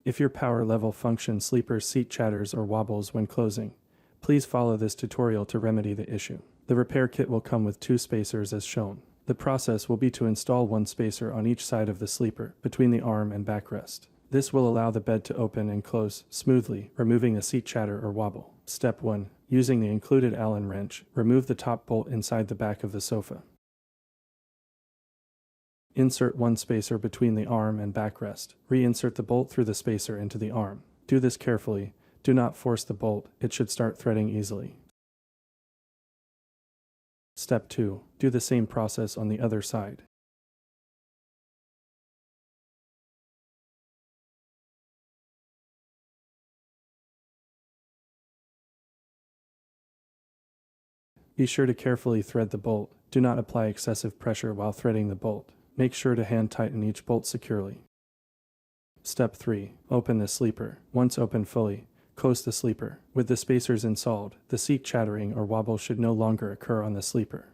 If your power level function sleeper's seat chatters or wobbles when closing, please follow this tutorial to remedy the issue. The repair kit will come with 2 spacers as shown. The process will be to install 1 spacer on each side of the sleeper, between the arm and backrest. This will allow the bed to open and close smoothly, removing the seat chatter or wobble. Step 1. Using the included Allen wrench, remove the top bolt inside the back of the sofa. Insert 1 spacer between the arm and backrest. Reinsert the bolt through the spacer into the arm. Do this carefully. Do not force the bolt, it should start threading easily. Step 2. Do the same process on the other side. Be sure to carefully thread the bolt. Do not apply excessive pressure while threading the bolt. Make sure to hand tighten each bolt securely. Step 3. Open the sleeper. Once open fully, close the sleeper. With the spacers installed, the seat chattering or wobble should no longer occur on the sleeper.